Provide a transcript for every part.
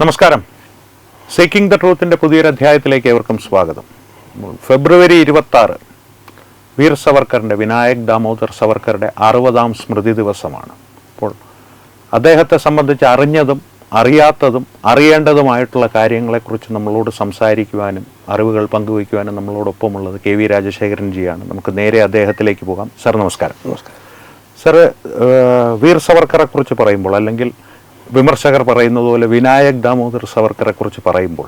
നമസ്കാരം. Seeking the ട്രൂത്തിൻ്റെ പുതിയൊരു അധ്യായത്തിലേക്ക് ഏവർക്കും സ്വാഗതം. ഫെബ്രുവരി 26 വീർ സവർക്കറിൻ്റെ, വിനായക് ദാമോദർ സവർക്കറുടെ 60ാം സ്മൃതി ദിവസമാണ്. അപ്പോൾ അദ്ദേഹത്തെ സംബന്ധിച്ച് അറിഞ്ഞതും അറിയാത്തതും അറിയേണ്ടതുമായിട്ടുള്ള കാര്യങ്ങളെക്കുറിച്ച് നമ്മളോട് സംസാരിക്കുവാനും അറിവുകൾ പങ്കുവയ്ക്കുവാനും നമ്മളോടൊപ്പമുള്ളത് കെ വി രാജശേഖരൻ ജിയാണ്. നമുക്ക് നേരെ അദ്ദേഹത്തിലേക്ക് പോകാം. സർ, നമസ്കാരം. നമസ്കാരം. സർ, വീർ സവർക്കറെ കുറിച്ച് പറയുമ്പോൾ, അല്ലെങ്കിൽ വിമർശകർ പറയുന്നത് പോലെ വിനായക് ദാമോദർ സവർക്കറെ കുറിച്ച് പറയുമ്പോൾ,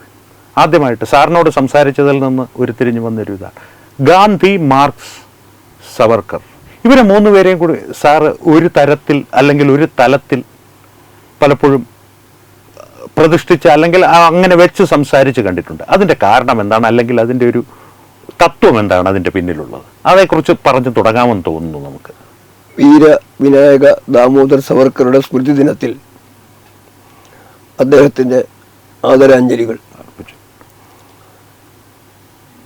ആദ്യമായിട്ട് സാറിനോട് സംസാരിച്ചതിൽ നിന്ന് ഉരുത്തിരിഞ്ഞു വന്നൊരു ഇതാണ് ഗാന്ധി, മാർക്സ്, സവർക്കർ. ഇവരെ മൂന്നുപേരെയും കൂടി സാറ് ഒരു തരത്തിൽ അല്ലെങ്കിൽ ഒരു തലത്തിൽ പലപ്പോഴും പ്രതിഷ്ഠിച്ച് അല്ലെങ്കിൽ അങ്ങനെ വെച്ച് സംസാരിച്ച് കണ്ടിട്ടുണ്ട്. അതിൻ്റെ കാരണം എന്താണ്, അല്ലെങ്കിൽ അതിൻ്റെ ഒരു തത്വം എന്താണ് അതിൻ്റെ പിന്നിലുള്ളത്? അതേക്കുറിച്ച് പറഞ്ഞു തുടങ്ങാമെന്ന് തോന്നുന്നു നമുക്ക്. വിനായക ദാമോദർ സവർക്കറുടെ സ്മൃതി ദിനത്തിൽ അദ്ദേഹത്തിൻ്റെ ആദരാഞ്ജലികൾ.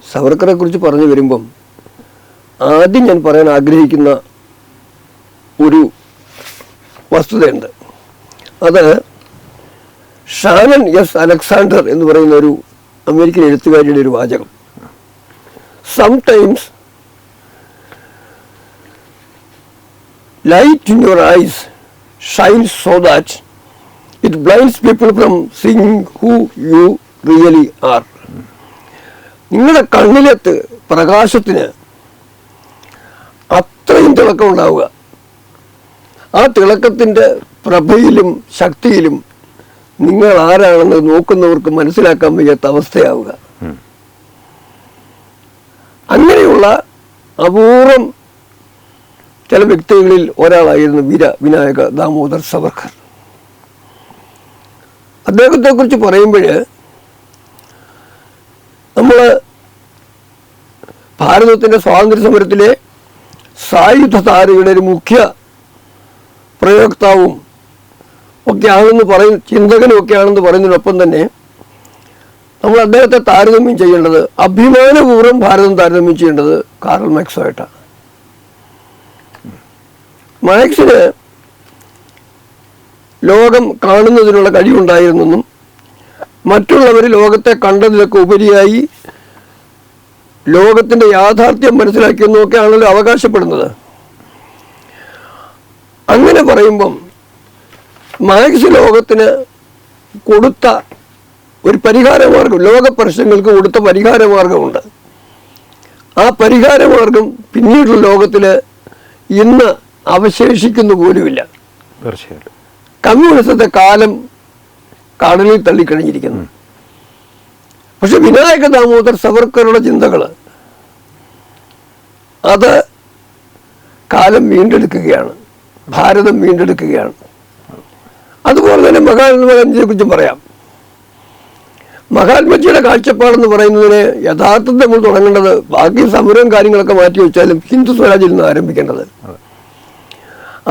സവർക്കറെ കുറിച്ച് പറഞ്ഞു വരുമ്പം ആദ്യം ഞാൻ പറയാൻ ആഗ്രഹിക്കുന്ന ഒരു വസ്തുതയുണ്ട്. അത് ഷാനൻ എസ് അലക്സാണ്ടർ എന്ന് പറയുന്ന ഒരു അമേരിക്കൻ എഴുത്തുകാരിയുടെ ഒരു വാചകം. Sometimes light in your eyes shines so that it blinds people from seeing who you really are. നിങ്ങളുടെ കണ്ണിലെത്ത് പ്രകാശത്തിന് അത്രയും തിളക്കം ഉണ്ടാവുക. ആ തിളക്കത്തിൻ്റെ പ്രഭയിലും ശക്തിയിലും നിങ്ങൾ ആരാണെന്ന് നോക്കുന്നവർക്ക് മനസ്സിലാക്കാൻ വയ്യാത്ത അവസ്ഥയാവുക. അങ്ങനെയുള്ള അപൂർവം ചില വ്യക്തികളിൽ ഒരാളായിരുന്നു വിനായക ദാമോദർ സവർക്കർ. അദ്ദേഹത്തെക്കുറിച്ച് പറയുമ്പോൾ നമ്മൾ ഭാരതത്തിൻ്റെ സ്വാതന്ത്ര്യ സമരത്തിലെ സായുധ ധാരയുടെ ഒരു മുഖ്യ പ്രയോക്താവും ഒക്കെയാണെന്ന് ചിന്തകനും ഒക്കെയാണെന്ന് പറയുന്നതിനൊപ്പം തന്നെ നമ്മൾ അദ്ദേഹത്തെ താരതമ്യം ചെയ്യേണ്ടത്, അഭിമാനപൂർവ്വം ഭാരതം താരതമ്യം ചെയ്യേണ്ടത് കാറൽ മാർക്സുമായിട്ടാണ്. മാർക്സിന് ലോകം കാണുന്നതിനുള്ള കഴിവുണ്ടായിരുന്നെന്നും മറ്റുള്ളവർ ലോകത്തെ കണ്ടതിലൊക്കെ ഉപരിയായി ലോകത്തിൻ്റെ യാഥാർത്ഥ്യം മനസ്സിലാക്കിയെന്നൊക്കെ ആണല്ലോ അവകാശപ്പെടുന്നത്. അങ്ങനെ പറയുമ്പം മാർക്സ് ലോകത്തിന് കൊടുത്ത ഒരു പരിഹാരമാർഗം, ലോക പ്രശ്നങ്ങൾക്ക് കൊടുത്ത പരിഹാരമാർഗമുണ്ട്. ആ പരിഹാരമാർഗം പിന്നീടുള്ള ലോകത്തിൽ ഇന്ന് അവശേഷിക്കുന്നു പോലുമില്ല. തീർച്ചയായിട്ടും കമ്മ്യൂണിസത്തെ കാലം കടലിൽ തള്ളിക്കഴിഞ്ഞിരിക്കുന്നു. പക്ഷെ വിനായക ദാമോദർ സവർക്കറുടെ ചിന്തകൾ അത് കാലം വീണ്ടെടുക്കുകയാണ്, ഭാരതം വീണ്ടെടുക്കുകയാണ്. അതുപോലെ തന്നെ മഹാത്മാഗാന്ധിയെ കുറിച്ചും പറയാം. മഹാത്മജിയുടെ കാഴ്ചപ്പാടെന്ന് പറയുന്നതിന് യഥാർത്ഥത്തിൽ നമ്മൾ തുടങ്ങേണ്ടത്, ബാക്കി സമരവും കാര്യങ്ങളൊക്കെ മാറ്റി വെച്ചാലും ഹിന്ദു സ്വരാജിൽ നിന്ന് ആരംഭിക്കേണ്ടത്.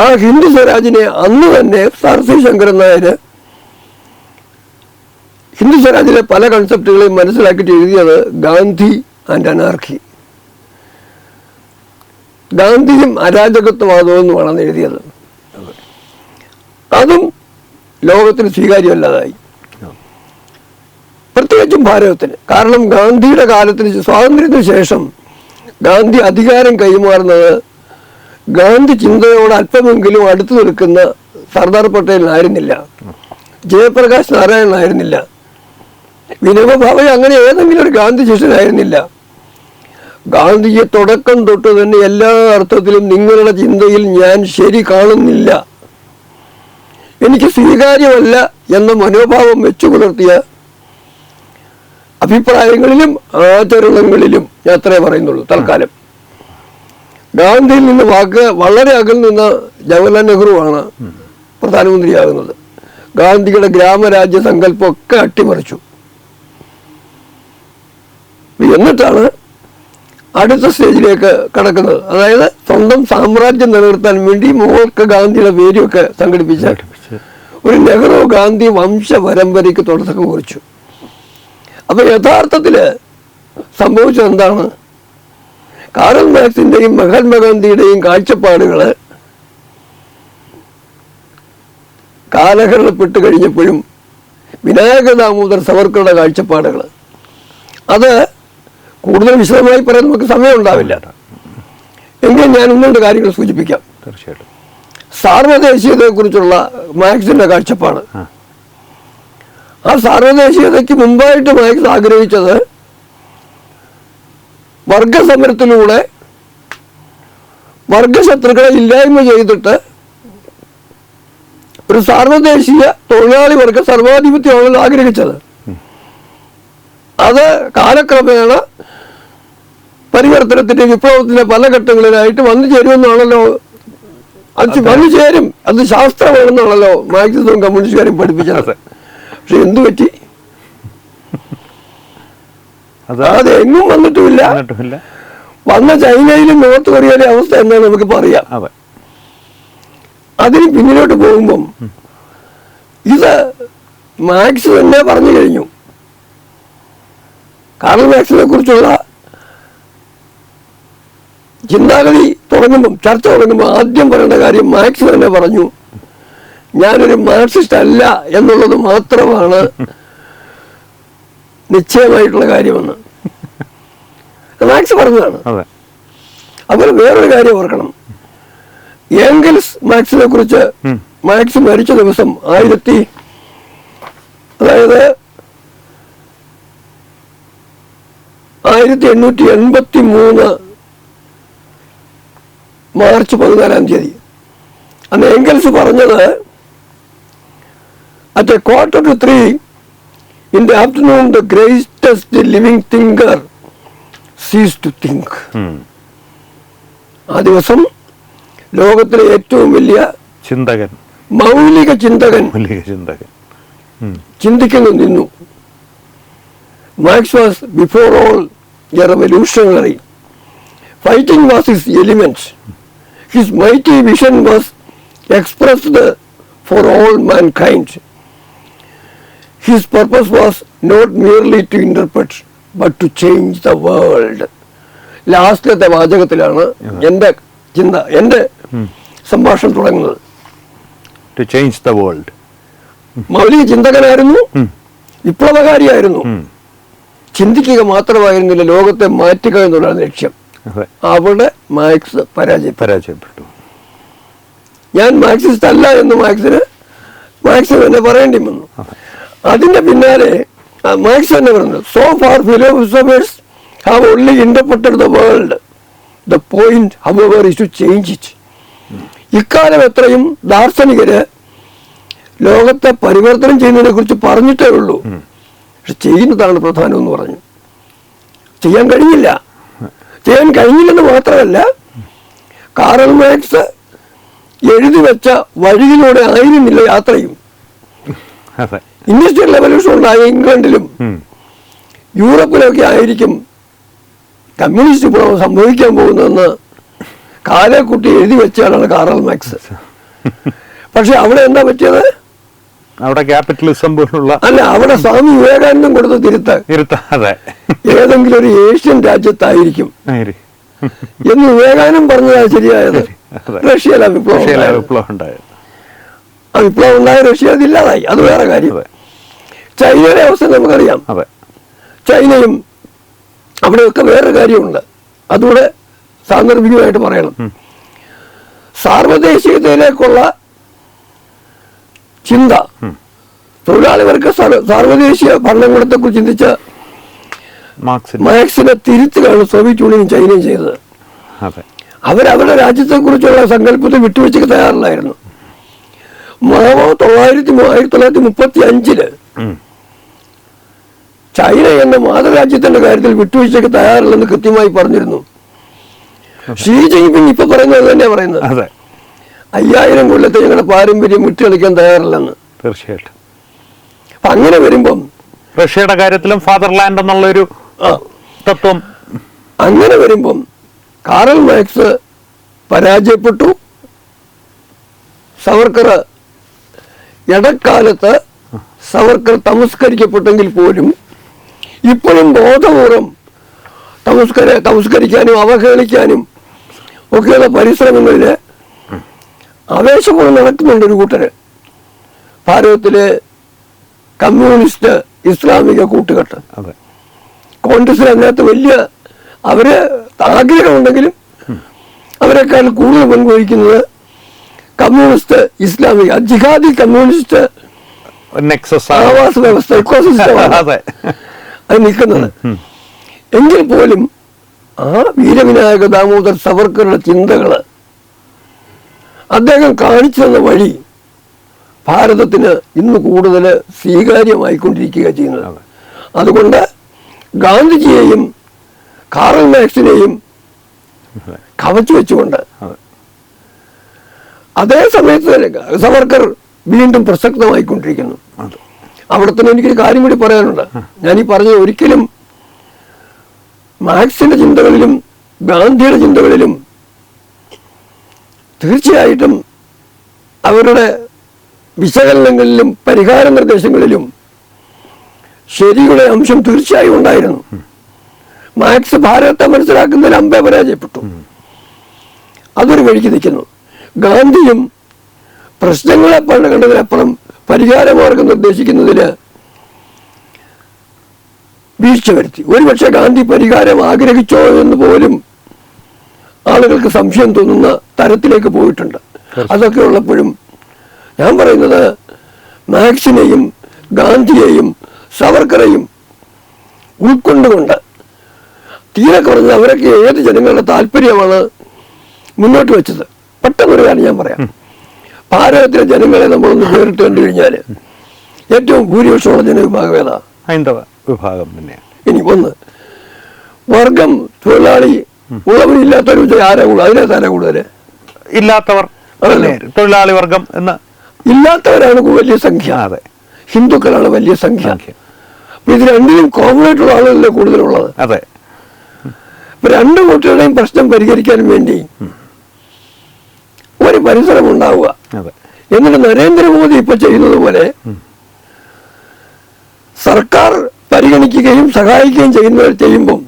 ആ ഹിന്ദു സ്വരാജിനെ അന്ന് തന്നെ സർ സി ശങ്കരൻ നായർ ഹിന്ദു സ്വരാജിലെ പല കൺസെപ്റ്റുകളെയും മനസ്സിലാക്കിയിട്ട് എഴുതിയത് ഗാന്ധി ആൻഡ് അനാർക്കി, ഗാന്ധിയും അരാജകത്വവാദവും എന്നുമാണ് എഴുതിയത്. അതും ലോകത്തിന് സ്വീകാര്യമല്ലാതായി, പ്രത്യേകിച്ചും ഭാരതത്തിന്. കാരണം ഗാന്ധിയുടെ കാലത്തിന്, സ്വാതന്ത്ര്യത്തിന് ശേഷം ഗാന്ധി അധികാരം കൈമാറുന്നത് ഗാന്ധി ചിന്തയോട് അല്പമെങ്കിലും അടുത്തു നിൽക്കുന്ന സർദാർ പട്ടേലിനായിരുന്നില്ല, ജയപ്രകാശ് നാരായണനായിരുന്നില്ല, വിനോബ ഭാവെ, അങ്ങനെ ഏതെങ്കിലും ഒരു ഗാന്ധി ശിഷ്യനായിരുന്നില്ല. ഗാന്ധിയെ തുടക്കം തൊട്ട് തന്നെ എല്ലാ അർത്ഥത്തിലും നിങ്ങളുടെ ചിന്തയിൽ ഞാൻ ശരി കാണുന്നില്ല, എനിക്ക് സ്വീകാര്യമല്ല എന്ന മനോഭാവം വെച്ചു പുലർത്തിയ അഭിപ്രായങ്ങളിലും ആചരണങ്ങളിലും ഞാൻ അത്രേ പറയുന്നുള്ളൂ തൽക്കാലം. ഗാന്ധിയിൽ നിന്ന് വളരെ അകലിൽ നിന്ന ജവഹർലാൽ നെഹ്റുവാണ് പ്രധാനമന്ത്രിയാകുന്നത്. ഗാന്ധിയുടെ ഗ്രാമരാജ്യ സങ്കല്പമൊക്കെ അട്ടിമറിച്ചു. എന്നിട്ടാണ് അടുത്ത സ്റ്റേജിലേക്ക് കടക്കുന്നത്. അതായത് സ്വന്തം സാമ്രാജ്യം നിലനിർത്താൻ വേണ്ടി മോൾക്ക് ഗാന്ധിയുടെ പേരുമൊക്കെ സംഘടിപ്പിച്ച ഒരു നെഹ്റു ഗാന്ധി വംശ പരമ്പരയ്ക്ക് തുടക്കം കുറിച്ചു. അപ്പൊ യഥാർത്ഥത്തില് സംഭവിച്ചത് എന്താണ്? കാറൽ മാർക്സിന്റെയും മഹാത്മാഗാന്ധിയുടെയും കാഴ്ചപ്പാടുകൾ കാലഹരണപ്പെട്ട് കഴിഞ്ഞപ്പോഴും വിനായക ദാമോദർ സവർക്കറുടെ കാഴ്ചപ്പാടുകൾ. അത് കൂടുതൽ വിശദമായി പറയാൻ നമുക്ക് സമയം ഉണ്ടാവില്ല. എങ്കിൽ ഞാൻ ഒന്നുകൊണ്ട് കാര്യങ്ങൾ സൂചിപ്പിക്കാം. തീർച്ചയായിട്ടും. സാർവദേശീയതയെക്കുറിച്ചുള്ള മാർക്സിന്റെ കാഴ്ചപ്പാട്. ആ സാർവദേശീയതയ്ക്ക് മുമ്പായിട്ട് മാർക്സ് ആഗ്രഹിച്ചത് വർഗസമരത്തിലൂടെ വർഗശത്രുക്കളെ ഇല്ലായ്മ ചെയ്തിട്ട് ഒരു സാർവദേശീയ തൊഴിലാളി വർഗ സർവാധിപത്യമാണല്ലോ ആഗ്രഹിച്ചത്. അത് കാലക്രമേണ പരിവർത്തനത്തിന്റെ വിപ്ലവത്തിന്റെ പല ഘട്ടങ്ങളിലായിട്ട് വന്നു ചേരുമെന്നാണല്ലോ, അത് വന്നു ചേരും, അത് ശാസ്ത്രമാണെന്നാണല്ലോ മാർക്സിസവും കമ്മ്യൂണിസ്റ്റുകാരും പഠിപ്പിച്ചത്. പക്ഷെ എന്തു പറ്റി? അത് എങ്ങും വന്നിട്ടുമില്ല. വന്ന ചൈനയിലും നോർത്ത് കൊറിയയിലെ അവസ്ഥ എന്താണെന്ന് നമുക്ക് പറയാം. അതിന് പിന്നിലോട്ട് പോകുമ്പം ഇത് മാർക്സ് തന്നെ പറഞ്ഞു കഴിഞ്ഞു. കാർൽ മാർക്സിനെ കുറിച്ചുള്ള ചിന്താഗതി തുടങ്ങുമ്പം, ചർച്ച തുടങ്ങുമ്പോൾ ആദ്യം പറയേണ്ട കാര്യം മാർക്സ് തന്നെ പറഞ്ഞു, ഞാനൊരു മാർക്സിസ്റ്റ് അല്ല എന്നുള്ളത് മാത്രമാണ് നിശ്ചയമായിട്ടുള്ള കാര്യമെന്ന് മാർക്സ് പറഞ്ഞതാണ്. അതുപോലെ വേറൊരു കാര്യം ഓർക്കണം. ഏംഗൽസ് മാർക്സിനെ കുറിച്ച്, മാർക്സ് മരിച്ച ദിവസം 1883 മാർച്ച് 14 അന്ന് ഏംഗൽസ് പറഞ്ഞത്, at a 2:45 in the afternoon the greatest living thinker ceased to think. ആ ദിവസം ലോകത്തിലെ ഏറ്റവും വലിയ ചിന്തകൻ, മൗലിക ചിന്തകൻ ചിന്തിക്കുന്നു നിന്നു. Marks was before all A revolutionary. Fighting was his element. His mighty vision was expressed for all mankind. His purpose was not merely to interpret, but to change the world. ലാസ്റ്റത്തെ വാചകത്തിലാണ് എൻ്റെ ചിന്ത, എൻ്റെ സംഭാഷണം തുടങ്ങുന്നത്. To change the world. മൗലിക ചിന്തകനായിരുന്നു, വിപ്ലവകാരിയായിരുന്നു. ചിന്തിക്കുക മാത്രമായിരുന്നില്ല, ലോകത്തെ മാറ്റുക എന്നുള്ളതാണ് ലക്ഷ്യം. അവിടെ മാർക്സ് പരാജയപ്പെട്ടു. ഞാൻ മാർക്സിസ്റ്റ് അല്ല എന്ന് മാർക്സ് തന്നെ പറയേണ്ടി വന്നു. അതിന്റെ പിന്നാലെ മാർക്സ് തന്നെ പറഞ്ഞു, so far philosophers have only interpreted the world, the point however is to change it. ഇക്കാലം എത്രയും ദാർശനികര് ലോകത്തെ പരിവർത്തനം ചെയ്യുന്നതിനെ കുറിച്ച് പറഞ്ഞിട്ടേ ഉള്ളൂ, പക്ഷെ ചെയ്യുന്നതാണ് പ്രധാനം എന്ന് പറഞ്ഞു. ചെയ്യാൻ കഴിഞ്ഞില്ലെന്ന് മാത്രമല്ല, കാറൽ മാർക്സ് എഴുതി വെച്ച വഴിയിലൂടെ ആയിരുന്നില്ല യാത്രയും. ഇൻഡസ്ട്രിയൽ റെവല്യൂഷൻ ഉണ്ടായ ഇംഗ്ലണ്ടിലും യൂറോപ്പിലൊക്കെ ആയിരിക്കും കമ്മ്യൂണിസ്റ്റ് വിപ്ലവം സംഭവിക്കാൻ പോകുന്നതെന്ന് കാലക്കുട്ടി എഴുതി വെച്ചാണ് കാറൽ മാർക്സ്. പക്ഷെ അവിടെ എന്താ പറ്റിയത്? അവിടെ ക്യാപിറ്റലിസം പോലുള്ള അല്ല, അവിടെ സ്വാമി വിവേകാനന്ദൻ കൊടുത്ത തിരുത്ത് ഏതെങ്കിലും ഒരു ഏഷ്യൻ രാജ്യത്തായിരിക്കും എന്ന് വിവേകാനന്ദൻ പറഞ്ഞതാണ് ശരിയായത്. റഷ്യയിലെ വിപ്ലവം ഉണ്ടായത്. ആ വിപ്ലവം ഉണ്ടായ റഷ്യ അതില്ലാതായി, അത് വേറെ കാര്യം. ചൈനയുടെ അവസ്ഥ നമുക്കറിയാം. ചൈനയും അവിടെയൊക്കെ വേറൊരു കാര്യമുണ്ട്, അതുകൂടെ സാന്ദർഭികമായിട്ട് പറയണം. സാർവദേശീയതയിലേക്കുള്ള ചിന്ത, തൊഴിലാളികൾക്ക് സാർവദേശീയ ഭരണകൂടത്തെ കുറിച്ച് ചിന്തിച്ച മാർക്സിനെ തിരുത്തുകയാണ് സോവിയറ്റ് യൂണിയനും ചൈനയും ചെയ്തത്. അവരവരുടെ രാജ്യത്തെ കുറിച്ചുള്ള സങ്കല്പത്തെ വിട്ടുവെച്ച് തയ്യാറില്ലായിരുന്നു. മാവോ 1935 ചൈന എന്ന മാതൃരാജ്യത്തിന്റെ കാര്യത്തിൽ വിട്ടുവീഴ്ചയ്ക്ക് തയ്യാറില്ലെന്ന് കൃത്യമായി പറഞ്ഞിരുന്നു. ഷീ ജിൻപിങ് ഇപ്പൊ പറയുന്നത് തന്നെയാ പറയുന്നത്, 5000 കൊല്ലത്തെ ഞങ്ങളുടെ പാരമ്പര്യം വിട്ടുകളിക്കാൻ തയ്യാറില്ലെന്ന്. തീർച്ചയായിട്ടും. അപ്പൊ അങ്ങനെ വരുമ്പം റഷ്യയുടെ കാര്യത്തിലും ഫാദർലാൻഡ് എന്നുള്ളൊരു തത്വം, അങ്ങനെ വരുമ്പം കാറൽ മാർക്സ് പരാജയപ്പെട്ടു. സവർക്കർ ഇടക്കാലത്ത് തമസ്കരിക്കപ്പെട്ടെങ്കിൽ പോലും ഇപ്പോഴും ബോധപൂർവം തമസ്കരിക്കാനും അവഹേളിക്കാനും ഒക്കെയുള്ള പരിശ്രമങ്ങളിൽ ആവേശപൂർവ്വം നടക്കുന്നുണ്ട് ഒരു കൂട്ടര്. ഭാരതത്തിലെ കമ്മ്യൂണിസ്റ്റ് ഇസ്ലാമിക കൂട്ടുകെട്ട്. അതെ. കോൺഗ്രസിന് അതിനകത്ത് വലിയ അവര് ആഗ്രഹമുണ്ടെങ്കിലും അവരെക്കാൾ കൂടുതൽ പങ്കുവഹിക്കുന്നത് കമ്മ്യൂണിസ്റ്റ് ഇസ്ലാമിക ജിഹാദി കമ്മ്യൂണിസ്റ്റ് ആവാസ വ്യവസ്ഥ ഇക്കോസിസ്റ്റമാണ് അതെ. അത് നിൽക്കുന്നത്. എങ്കിൽ പോലും ആ വീരവിനായക ദാമോദർ സവർക്കറുടെ ചിന്തകള് അദ്ദേഹം കാണിച്ചു തന്ന വഴി ഭാരതത്തിന് ഇന്ന് കൂടുതൽ സ്വീകാര്യമായിക്കൊണ്ടിരിക്കുക ചെയ്യുന്നത്. അതുകൊണ്ട് ഗാന്ധിജിയെയും കാറൽ മാർക്സിനെയും കവച്ചു വെച്ചുകൊണ്ട് അതേ സമയത്ത് സവർക്കർ വീണ്ടും പ്രസക്തമായിക്കൊണ്ടിരിക്കുന്നു. അവിടെ തന്നെ എനിക്കൊരു കാര്യം കൂടി പറയാനുണ്ട്. ഞാൻ ഈ പറഞ്ഞത് ഒരിക്കലും മാർക്സിന്റെ ചിന്തകളിലും ഗാന്ധിയുടെ ചിന്തകളിലും തീർച്ചയായിട്ടും അവരുടെ വിശകലനങ്ങളിലും പരിഹാര നിർദ്ദേശങ്ങളിലും ശരിയുടെ അംശം തീർച്ചയായും ഉണ്ടായിരുന്നു. മാർക്സ് ഭാരതത്തെ മനസ്സിലാക്കുന്നതിൽ അമ്പേ പരാജയപ്പെട്ടു. അതൊരു വഴിക്ക് നിൽക്കുന്നു. ഗാന്ധിയും പ്രശ്നങ്ങളെ കണ്ടതിനപ്പുറം പരിഹാരമാർഗം നിർദ്ദേശിക്കുന്നതില് വീഴ്ച വരുത്തി. ഒരുപക്ഷെ ഗാന്ധി പരിഹാരം ആഗ്രഹിച്ചോ എന്ന് പോലും ആളുകൾക്ക് സംശയം തോന്നുന്ന തരത്തിലേക്ക് പോയിട്ടുണ്ട്. അതൊക്കെ ഉള്ളപ്പോഴും ഞാൻ പറയുന്നത് മാർക്സിനെയും ഗാന്ധിയെയും സവർക്കറെയും ഉൾക്കൊണ്ടുകൊണ്ട് തീരെ കുറഞ്ഞ അവരൊക്കെ ഏത് ജനങ്ങളുടെ താല്പര്യമാണ് മുന്നോട്ട് വെച്ചത്. പെട്ടെന്നൊരു കാര്യം ഞാൻ പറയാം. ഭാരതത്തിലെ ജനങ്ങളെ നമ്മളൊന്ന് വേറിട്ട് കണ്ടു കഴിഞ്ഞാൽ ഏറ്റവും ഭൂരിപക്ഷമുള്ള ജനവിഭാഗം ഏതാ? ഹൈന്ദവ വിഭാഗം തന്നെയാണ്. ഇനി ഒന്ന് വർഗം തൊഴിലാളി ഉള്ളവരില്ലാത്തവർ ആരാ കൂടുതൽ? അതിനകത്ത് ആരാ കൂടുതൽ? ഇല്ലാത്തവർ, തൊഴിലാളി വർഗം എന്ന് ഇല്ലാത്തവരാണ് വലിയ സംഖ്യ. അതെ. ഹിന്ദുക്കളാണ് വലിയ സംഖ്യ. അപ്പൊ ഇത് രണ്ടിനും കോമൺ ആയിട്ടുള്ള ആളുകളല്ലേ കൂടുതലുള്ളത്. അതെ. ഇപ്പൊ രണ്ടു കൂട്ടരുടെയും പ്രശ്നം പരിഹരിക്കാൻ വേണ്ടി ഒരു പരിസരം ഉണ്ടാവുക. എന്നിട്ട് നരേന്ദ്രമോദി ഇപ്പൊ ചെയ്യുന്നത് പോലെ സർക്കാർ പരിഗണിക്കുകയും സഹായിക്കുകയും ചെയ്യുമ്പോൾ